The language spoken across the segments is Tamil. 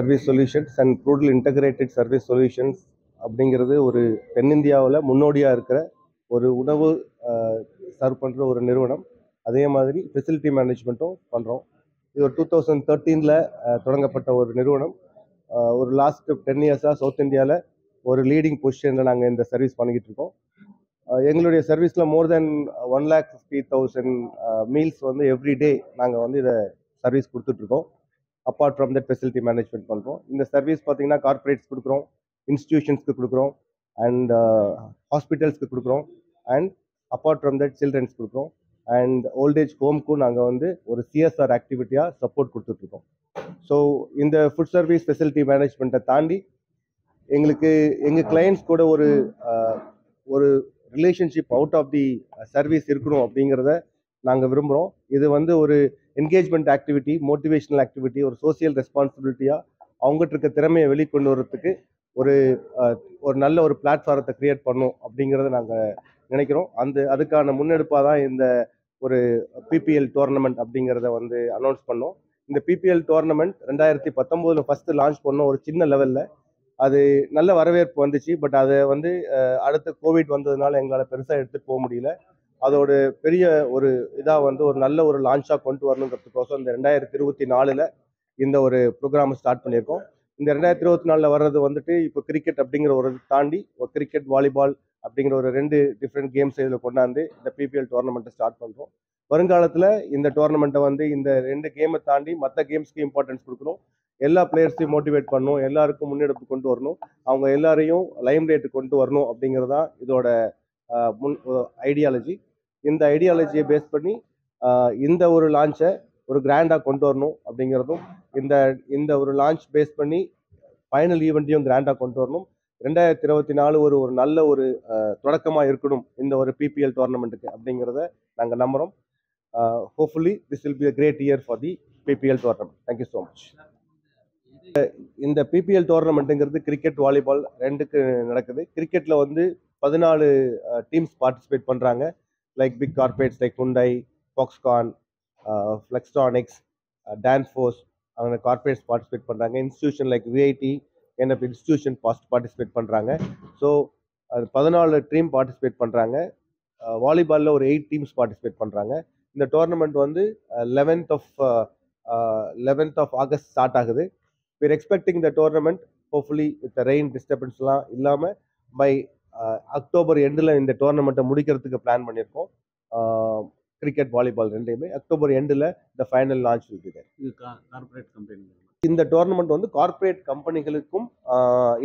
சர்வீஸ் சொல்யூஷன்ஸ் அண்ட் ப்ரூடல் இன்டகிரேட்டட் சர்வீஸ் சொல்யூஷன்ஸ் அப்படிங்கிறது ஒரு தென்னிந்தியாவில் முன்னோடியாக இருக்கிற ஒரு உணவு சர்வ் பண்ணுற ஒரு நிறுவனம். அதே மாதிரி ஃபெசிலிட்டி மேனேஜ்மெண்ட்டும் பண்ணுறோம். இது ஒரு 2013 தொடங்கப்பட்ட ஒரு நிறுவனம். ஒரு லாஸ்ட் 10 இயர்ஸாக சவுத் இந்தியாவில் ஒரு லீடிங் பொசிஷனில் நாங்கள் இந்த சர்வீஸ் பண்ணிக்கிட்டு இருக்கோம். எங்களுடைய சர்வீஸில் மோர் தென் 1,50,000 மீல்ஸ் வந்து எவ்ரி டே நாங்கள் வந்து இதை சர்வீஸ் கொடுத்துட்ருக்கோம். Apart from that facility management பண்ணுறோம். இந்த சர்வீஸ் பார்த்தீங்கன்னா கார்பரேட்ஸ் கொடுக்குறோம், இன்ஸ்டிடியூஷன்ஸ்க்கு கொடுக்குறோம், அண்ட் ஹாஸ்பிட்டல்ஸ்க்கு கொடுக்குறோம், and apart from that childrens கொடுக்குறோம், அண்ட் ஓல்டேஜ் ஹோம்க்கும் நாங்கள் வந்து ஒரு சிஎஸ்ஆர் ஆக்டிவிட்டியாக சப்போர்ட் கொடுத்துட்ருக்கோம். ஸோ இந்த ஃபுட் சர்வீஸ் ஃபெசிலிட்டி மேனேஜ்மெண்ட்டை தாண்டி எங்களுக்கு எங்கள் கிளைண்ட்ஸ் கூட ஒரு relationship out of the service இருக்கணும் அப்படிங்கிறத நாங்கள் விரும்புகிறோம். இது வந்து ஒரு என்கேஜ்மெண்ட் ஆக்டிவிட்டி, மோட்டிவேஷனல் ஆக்டிவிட்டி, ஒரு சோசியல் ரெஸ்பான்சிபிலிட்டியாக அவங்ககிட்ட இருக்க திறமையை வெளிக்கொண்டு வரத்துக்கு ஒரு நல்ல ஒரு பிளாட்ஃபாரத்தை கிரியேட் பண்ணணும் அப்படிங்கிறத நாங்கள் நினைக்கிறோம். அதுக்கான முன்னெடுப்பாக தான் இந்த ஒரு பிபிஎல் டோர்னமெண்ட் அப்படிங்கிறத வந்து அனௌன்ஸ் பண்ணோம். இந்த பிபிஎல் டோர்னமெண்ட் 2019 ஃபஸ்ட்டு லான்ச் பண்ணோம் ஒரு சின்ன லெவலில். அது நல்ல வரவேற்பு வந்துச்சு. பட் அதை வந்து அடுத்து கோவிட் வந்ததுனால எங்களால் பெருசாக எடுத்துகிட்டு போக முடியல. அதோட பெரிய ஒரு இதாக வந்து ஒரு நல்ல ஒரு லான்ச்சாக கொண்டு வரணுங்கிறதுக்கோசம் இந்த 2024 இந்த ஒரு ப்ரோக்ராமை ஸ்டார்ட் பண்ணியிருக்கோம். இந்த 2024 வர்றது வந்துட்டு இப்போ கிரிக்கெட் அப்படிங்கிற ஒரு தாண்டி ஒரு கிரிக்கெட், வாலிபால் அப்படிங்கிற ஒரு 2 டிஃப்ரெண்ட் கேம்ஸ் இதில் கொண்டாந்து இந்த பிபிஎல் டோர்னமெண்ட்டை ஸ்டார்ட் பண்ணுறோம். வருங்காலத்தில் இந்த டோர்னமெண்ட்டை வந்து இந்த 2 கேமை தாண்டி மற்ற கேம்ஸ்க்கு இம்பார்ட்டன்ஸ் கொடுக்கணும், எல்லா பிளேயர்ஸையும் மோட்டிவேட் பண்ணணும், எல்லாருக்கும் முன்னெடுப்பு கொண்டு வரணும், அவங்க எல்லாரையும் லைம் லைட்டுக்கு கொண்டு வரணும் அப்படிங்கிறது தான் இதோட ஐடியாலஜி. இந்த ஐடியாலஜியை பேஸ் பண்ணி இந்த ஒரு லான்ச்சை ஒரு கிராண்டாக கொண்டு வரணும் அப்படிங்கிறதும், இந்த ஒரு லான்ச் பேஸ் பண்ணி ஃபைனல் ஈவெண்ட்டையும் கிராண்டாக கொண்டு வரணும். 2024 ஒரு நல்ல ஒரு தொடக்கமாக இருக்கணும் இந்த ஒரு பிபிஎல் டோர்னமெண்ட்டுக்கு அப்படிங்கிறத நாங்கள் நம்புகிறோம். Hopefully this will be a great year for the BPL tournament. Thank you so much. இந்த பிபிஎல் டோர்னமெண்ட்டுங்கிறது கிரிக்கெட், வாலிபால் 2க்கு நடக்குது. கிரிக்கெட்டில் வந்து 14 டீம்ஸ் பார்ட்டிசிபேட் பண்ணுறாங்க. Like big corporates like Hyundai, Foxconn, Flextronics, Danfoss அவங்க கார்பரேட்ஸ் பார்ட்டிசிபேட் பண்ணுறாங்க. இன்ஸ்டியூஷன் லைக் விஐடி என்ன இன்ஸ்டியூஷன் பார்ட்டிசிபேட் பண்ணுறாங்க. ஸோ 14 டீம் பார்ட்டிசிபேட் பண்ணுறாங்க. வாலிபாலில் ஒரு 8 டீம்ஸ் பார்ட்டிசிபேட் பண்ணுறாங்க. இந்த டோர்னமெண்ட் வந்து 11th of August ஸ்டார்ட் ஆகுது. We are expecting the tournament hopefully with the rain disturbance-லாம் இல்லாமல் பை அக்டோபர் எண்டில் இந்த டோர்னமெண்ட்டை முடிக்கிறதுக்கு பிளான் பண்ணியிருக்கோம். கிரிக்கெட், வாலிபால் 2மே அக்டோபர் எண்டில் இந்த ஃபைனல் லான்ச் இருக்குது. இந்த டோர்னமெண்ட் வந்து கார்பரேட் கம்பெனிகளுக்கும்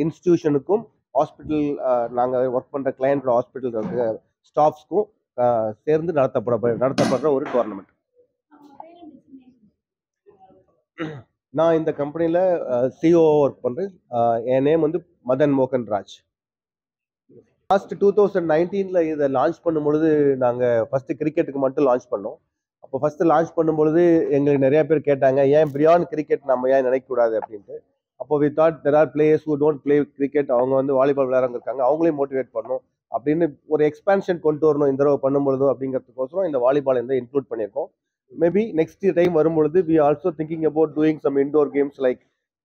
இன்ஸ்டிடியூஷனுக்கும் ஹாஸ்பிட்டல் நாங்கள் ஒர்க் பண்ணுற கிளையண்ட் ஹாஸ்பிட்டல் ஸ்டாஃப்ஸ்க்கும் சேர்ந்து நடத்தப்படுற ஒரு டோர்னமெண்ட். நான் இந்த கம்பெனியில் சிஓ ஒர்க் பண்ணுறேன். என் நேம் வந்து மதன் மோகன் ராஜ். லாஸ்ட் 2019 இதை லான்ச் பண்ணும்பொழுது நாங்கள் ஃபஸ்ட்டு கிரிக்கெட்டுக்கு மட்டும் லான்ச் பண்ணோம். அப்போ ஃபஸ்ட்டு லான்ச் பண்ணும்பொழுது எங்களுக்கு நிறையா பேர் கேட்டாங்க, ஏன் பியாண்ட் கிரிக்கெட் நம்ம ஏன் நினைக்கக்கூடாது அப்படின்ட்டு. அப்போ we thought there are players who don't play cricket, அவங்க வந்து வாலிபால் விளையாடுறவங்க இருக்காங்க, அவங்களையும் மோட்டிவேட் பண்ணணும் அப்படின்னு ஒரு எக்ஸ்பான்ஷன் கொண்டு வரணும் இந்த தடவை பண்ணும்பொழுதும் அப்படிங்கிறதுக்கோசரம் இந்த வாலிபால் இன்க்ளூட் பண்ணியிருக்கோம். மேபி நெக்ஸ்ட் டைம் வரும்பொழுது we also thinking about doing some indoor games like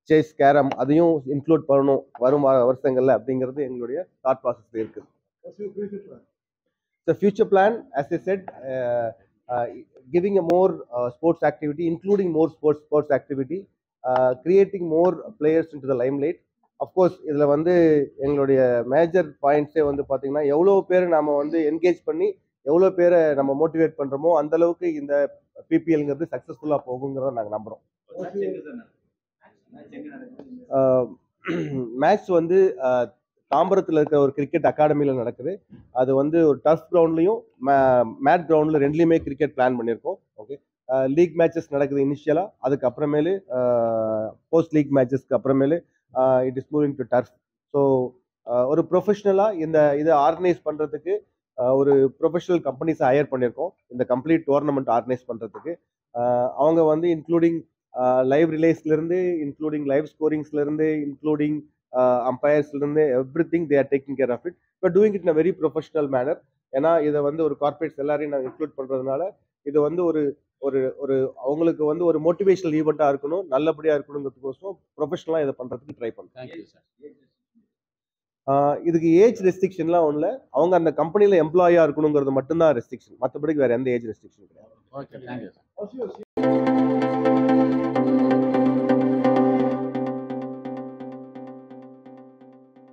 chess, carrom, அதையும் இன்க்ளூட் பண்ணணும் வரும் வருஷங்களில் அப்படிங்கிறது எங்களுடைய தாட் ப்ராசஸ் இருக்குது. The future plan, as I said, giving a more sports activity, including more sports activity, creating more players into the limelight. Of course, இதில் வந்து எங்களுடைய மேஜர் பாயிண்ட்ஸே வந்து பார்த்தீங்கன்னா எவ்வளோ பேர் நம்ம வந்து என்கேஜ் பண்ணி எவ்வளோ பேரை நம்ம மோட்டிவேட் பண்ணுறோமோ அந்த அளவுக்கு இந்த பிபிஎல்ங்கிறது சக்ஸஸ்ஃபுல்லாக போகுங்கிறத நாங்கள் நம்புகிறோம். மேட்ச் வந்து தாம்பரத்தில் இருக்கிற ஒரு கிரிக்கெட் அகாடமியில் நடக்குது. அது வந்து ஒரு டர்ஃப் கிரவுண்ட்லையும் மேட் கிரவுண்டில் 2லேயுமே கிரிக்கெட் பிளான் பண்ணியிருக்கோம். ஓகே, லீக் மேட்சஸ் நடக்குது இனிஷியலாக. அதுக்கப்புறமேலு போஸ்ட் லீக் மேட்சஸ்க்கு அப்புறமேலு it is moving to turf. So ஒரு ப்ரொஃபஷ்னலாக இதை ஆர்கனைஸ் பண்ணுறதுக்கு ஒரு ப்ரொஃபஷனல் கம்பெனிஸை ஹையர் பண்ணியிருக்கோம் இந்த கம்ப்ளீட் டோர்னமெண்ட் ஆர்கனைஸ் பண்ணுறதுக்கு. அவங்க வந்து இன்க்ளூடிங் லைவ் ரிலேஸ்லேருந்து, இன்க்ளூடிங் லைவ் ஸ்கோரிங்ஸ்லேருந்து, இன்க்ளூடிங் அம்பையர்ஸ்லேருந்து everything they are taking care of it. But doing it in a very professional manner. ஏன்னா இதை வந்து ஒரு கார்பரேட்ஸ் எல்லாரையும் நாங்கள் இன்க்ளூட் பண்ணுறதுனால இது வந்து ஒரு ஒரு ஒரு அவங்களுக்கு வந்து ஒரு மோட்டிவேஷனல் ஈவெண்ட்டாக இருக்கணும், நல்லபடியாக இருக்கணுங்கிறதுக்கோசரம் ப்ரொஃபஷனலாக இதை பண்ணுறதுக்கு ட்ரை பண்ணுறோம். Thank you sir. இதுக்கு ஏஜ் ரெஸ்ட்ரிக்ஷன்லாம் ஒன்றும் இல்லை. அவங்க அந்த கம்பெனியில் எம்ப்ளாயாக இருக்கணுங்கிறது மட்டும்தான் ரெஸ்ட்ரிக்ஷன். மற்றபடிக்கு வேறு எந்த ஏஜ் ரெஸ்ட்ரிக்ஷன் கிடையாது. Okay, thank you sir.